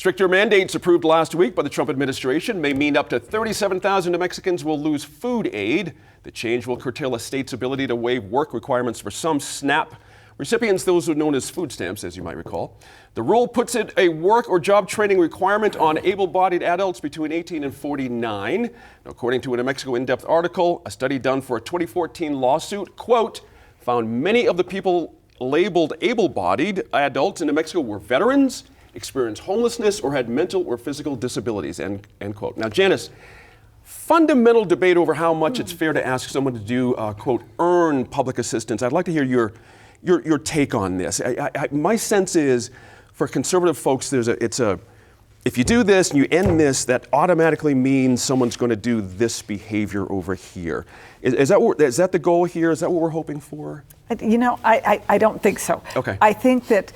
Stricter mandates approved last week by the Trump administration may mean up to 37,000 New Mexicans will lose food aid. The change will curtail a state's ability to waive work requirements for some SNAP recipients, those who are known as food stamps, as you might recall. The rule puts it a work or job training requirement on able-bodied adults between 18 and 49. Now, according to a New Mexico in-depth article, a study done for a 2014 lawsuit, quote, found many of the people labeled able-bodied adults in New Mexico were veterans, experienced homelessness, or had mental or physical disabilities, end quote. Now, Janice, fundamental debate over how much it's fair to ask someone to do, quote, earn public assistance. I'd like to hear your take on this. My sense is, for conservative folks, if you do this and you end this, that automatically means someone's going to do this behavior over here. Is that the goal here? Is that what we're hoping for? You know, I don't think so. Okay. I think that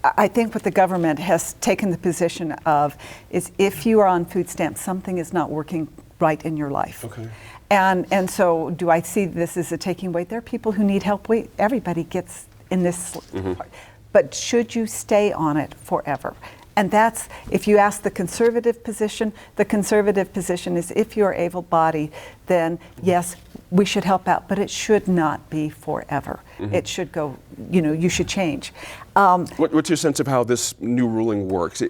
I think what the government has taken the position of is if you are on food stamps, something is not working right in your life. Okay. And so do I see this as a taking away? There are people who need help. Everybody gets in this part. But should you stay on it forever? And that's, if you ask the conservative position is if you're able-bodied, then yes, we should help out, but it should not be forever. It should go, you should change. What's your sense of how this new ruling works?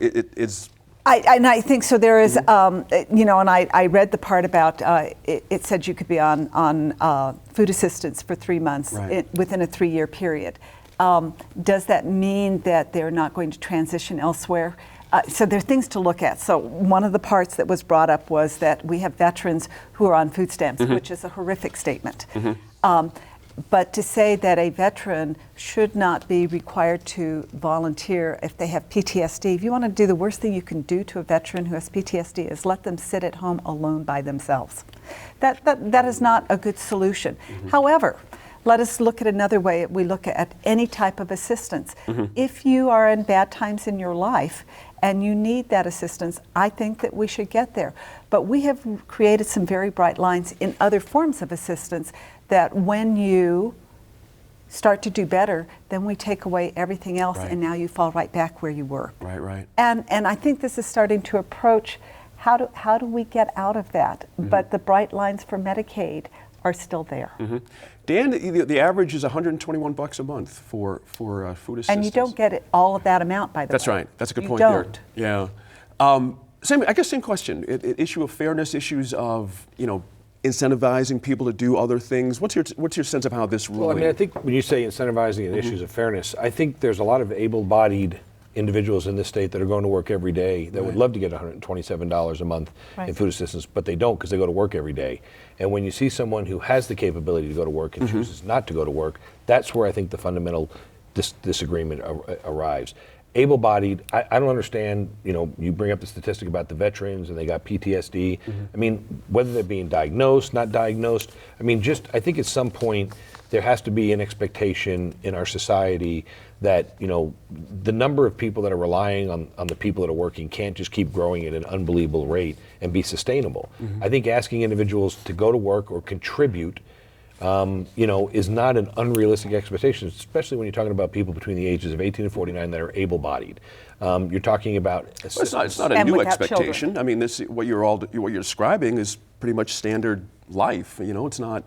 I think so. There is, and I read the part about it said you could be on food assistance for 3 months within a 3-year period. Does that mean that they're not going to transition elsewhere? So there are things to look at. So one of the parts that was brought up was that we have veterans who are on food stamps, which is a horrific statement. But to say that a veteran should not be required to volunteer if they have PTSD, if you want to do the worst thing you can do to a veteran who has PTSD is let them sit at home alone by themselves. That is not a good solution. However, let us look at another way. We look at any type of assistance. If you are in bad times in your life and you need that assistance, I think that we should get there. But we have created some very bright lines in other forms of assistance that when you start to do better, then we take away everything else and now you fall right back where you were. Right. And I think this is starting to approach how do we get out of that? But the bright lines for Medicaid are still there. Dan, the average is $121 a month for food assistance. And you don't get all of that amount, by the way. That's right. That's a good point don't. there. Yeah. Same question. Issue of fairness, issues of incentivizing people to do other things. What's your sense of how this ruling? Well, I mean, I think when you say incentivizing and issues of fairness, I think there's a lot of able-bodied individuals in this state that are going to work every day that would love to get $127 a month in food assistance, but they don't because they go to work every day. And when you see someone who has the capability to go to work and chooses not to go to work, that's where I think the fundamental disagreement arrives. Able-bodied, I don't understand, you bring up the statistic about the veterans and they got PTSD. I mean, whether they're being diagnosed, not diagnosed, I think at some point there has to be an expectation in our society that, the number of people that are relying on the people that are working can't just keep growing at an unbelievable rate and be sustainable. I think asking individuals to go to work or contribute is not an unrealistic expectation, especially when you're talking about people between the ages of 18 and 49 that are able-bodied. You're talking about it's not a new expectation. Children. I mean, what you're describing is pretty much standard life. It's not.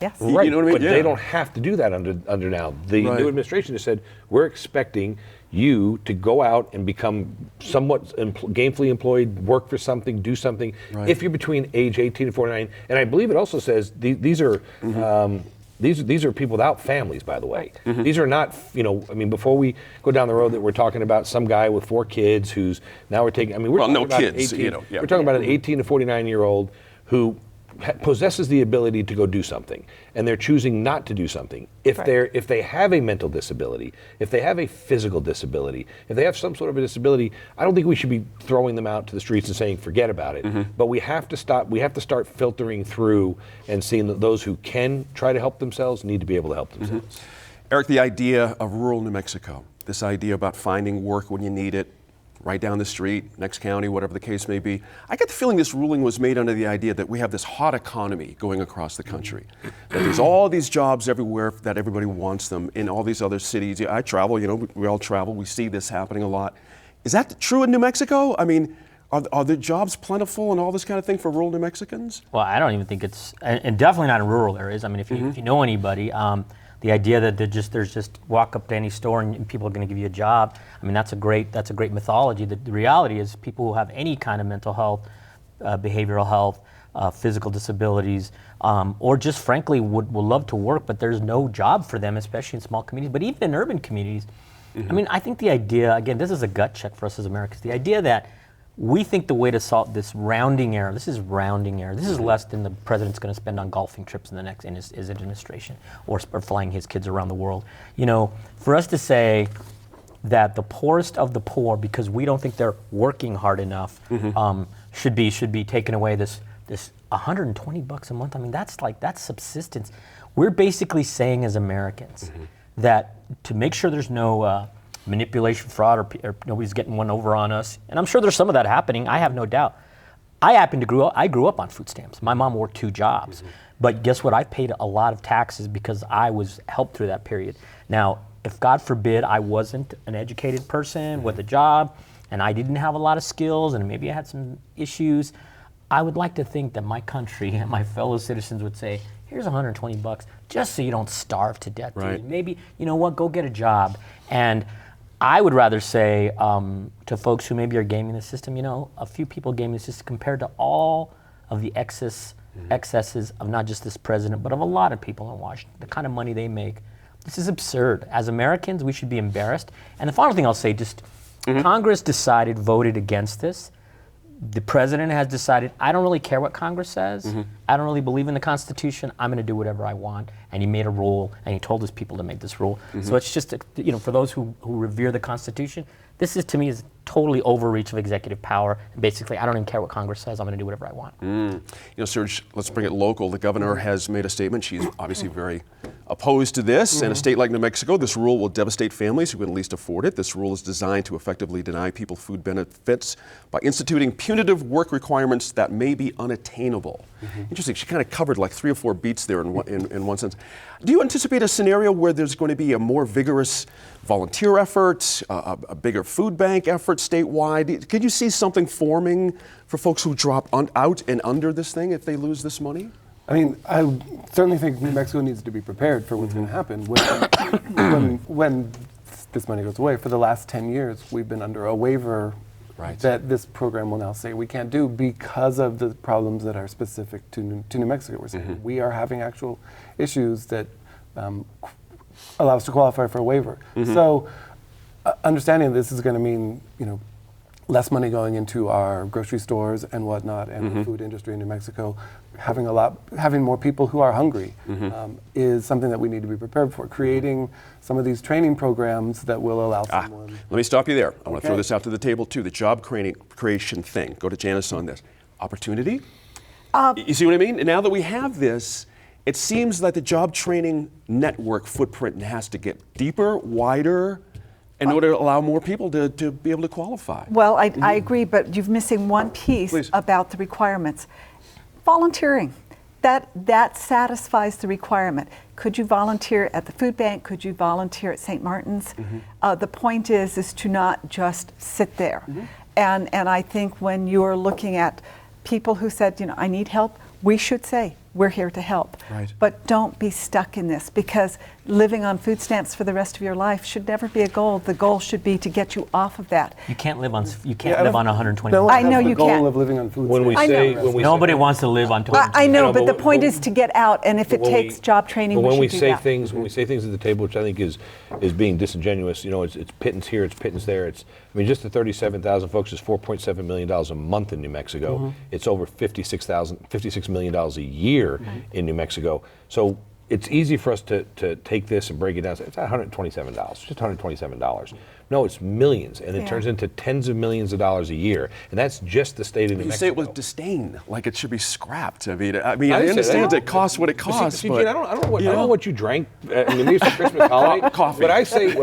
Yes. Right. You know what I mean? But they don't have to do that under now. The new administration has said we're expecting you to go out and become somewhat gainfully employed, work for something, do something, if you're between age 18 and 49. And I believe it also says these are these are people without families, by the way. These are not, before we go down the road that we're talking about some guy with 4 kids who's now we're taking, we're talking about kids, 18, we're talking about an 18 to 49-year-old who possesses the ability to go do something, and they're choosing not to do something. If they have a mental disability, if they have a physical disability, if they have some sort of a disability, I don't think we should be throwing them out to the streets and saying forget about it. But we have to stop. We have to start filtering through and seeing that those who can try to help themselves need to be able to help themselves. Eric, the idea of rural New Mexico, this idea about finding work when you need it, right down the street, next county, whatever the case may be. I get the feeling this ruling was made under the idea that we have this hot economy going across the country. That there's all these jobs everywhere, that everybody wants them in all these other cities. I travel, we all travel, we see this happening a lot. Is that true in New Mexico? I mean, are the jobs plentiful and all this kind of thing for rural New Mexicans? Well, I don't even think it's, and definitely not in rural areas. I mean, if you know anybody, the idea that there's just walk up to any store and people are going to give you a job. I mean, that's a great mythology. The reality is people who have any kind of mental health, behavioral health, physical disabilities, or just frankly would love to work, but there's no job for them, especially in small communities, but even in urban communities. I mean, I think the idea, again, this is a gut check for us as Americans, the idea that we think the way to solve this rounding error, this is less than the president's going to spend on golfing trips in his administration or flying his kids around the world. You know, for us to say that the poorest of the poor, because we don't think they're working hard enough, should be taken away this $120 a month. I mean, that's subsistence. We're basically saying as Americans that to make sure there's no manipulation, fraud, or nobody's getting one over on us, and I'm sure there's some of that happening, I have no doubt. I grew up on food stamps. My mom worked 2 jobs. But guess what? I paid a lot of taxes because I was helped through that period. Now, if God forbid I wasn't an educated person with a job and I didn't have a lot of skills and maybe I had some issues, I would like to think that my country and my fellow citizens would say, here's $120 just so you don't starve to death. Right. Dude. Maybe, you know what, go get a job. And I would rather say to folks who maybe are gaming the system, you know, a few people gaming the system compared to all of the excesses of not just this president, but of a lot of people in Washington, the kind of money they make. This is absurd. As Americans, we should be embarrassed. And the final thing I'll say, just Congress voted against this. The president has decided, I don't really care what Congress says. I don't really believe in the Constitution. I'm going to do whatever I want. And he made a rule, and he told his people to make this rule. So it's just, you know, for those who revere the Constitution, this is, to me, is totally overreach of executive power. And basically, I don't even care what Congress says. I'm going to do whatever I want. You know, Serge, let's bring it local. The governor has made a statement. She's obviously very opposed to this. In a state like New Mexico, this rule will devastate families who can least afford it. This rule is designed to effectively deny people food benefits by instituting punitive work requirements that may be unattainable. Interesting. She kind of covered like 3 or 4 beats there in one sense. Do you anticipate a scenario where there's going to be a more vigorous volunteer effort, a bigger food bank effort statewide? Could you see something forming for folks who drop out and under this thing if they lose this money? I mean, I certainly think New Mexico needs to be prepared for what's going to happen when this money goes away. For the last 10 years, we've been under a waiver that this program will now say we can't do because of the problems that are specific to New Mexico. We're saying we are having actual issues that allow us to qualify for a waiver. So, understanding this is going to mean, you know, less money going into our grocery stores and whatnot, and the food industry in New Mexico, having more people who are hungry is something that we need to be prepared for. Creating some of these training programs that will allow someone. Let me stop you there. I want to throw this out to the table too. The job creation thing. Go to Janice on this. Opportunity? You see what I mean? And now that we have this, it seems like the job training network footprint has to get deeper, wider, in order to allow more people to be able to qualify. Well, I agree, but you're missing one piece about the requirements. Volunteering. That satisfies the requirement. Could you volunteer at the food bank? Could you volunteer at St. Martin's? The point is to not just sit there. And I think when you're looking at people who said, you know, I need help, we should say, we're here to help. Right. But don't be stuck in this, because living on food stamps for the rest of your life should never be a goal. The goal should be to get you off of that. You can't live on 120. No one I know has the you goal can't. of living on food When we stamps. say, know. when we Nobody say, wants to live on 20. I know, but but the point is to get out, and if it when takes we- job training, But we when should we do say that. things, when we say things at the table, which I think is being disingenuous, you know, it's pittance here, it's pittance there. I mean, just the 37,000 folks is $4.7 million a month in New Mexico. It's over $56 million a year in New Mexico. So it's easy for us to take this and break it down. It's $127, just $127. No, it's millions, and it turns into tens of millions of dollars a year, and that's just the state of New You Mexico. say it with disdain, like it should be scrapped. I mean, I didn't say understand that. it costs what it costs. See, but, Gene, I don't know what, you I don't know what you drank. I mean, maybe it's a Christmas holiday. Coffee. What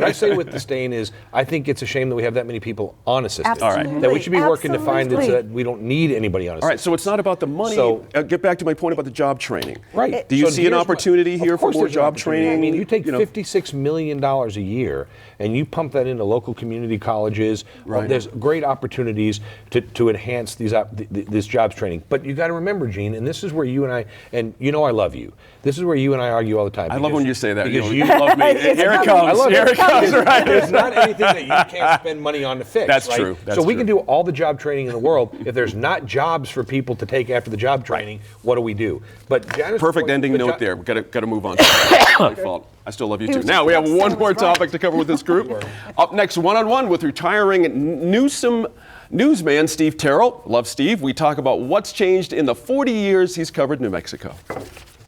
I say with disdain is, I think it's a shame that we have that many people on assistance. Absolutely. That we should be working to find is Absolutely. that we don't need anybody on All right, assistance. so it's not about the money. So- Get back to my point about the job training. Right. Do you So see an here's opportunity of here for course more there's an job opportunity. training? I mean, you take know, $56 million a year and you pump that into local local community colleges. Right. There's great opportunities to enhance this jobs training. But you got to remember, Gene, and this is where you and I, and you know I love you. This is where you and I argue all the time. I love when you say that. Because you love me. Here it comes. I love Here it comes. Right. There's not anything that you can't spend money on to fix. That's right? true. That's so we true. can do all the job training in the world. If there's not jobs for people to take after the job training, what do we do? But Janice, Perfect ending note there. We've got to move on. My fault. I still love you too. was Now we have just one saying more it was right. topic to cover with this group. Up next, one-on-one with retiring Newsom newsman Steve Terrell. Love Steve. We talk about what's changed in the 40 years he's covered New Mexico.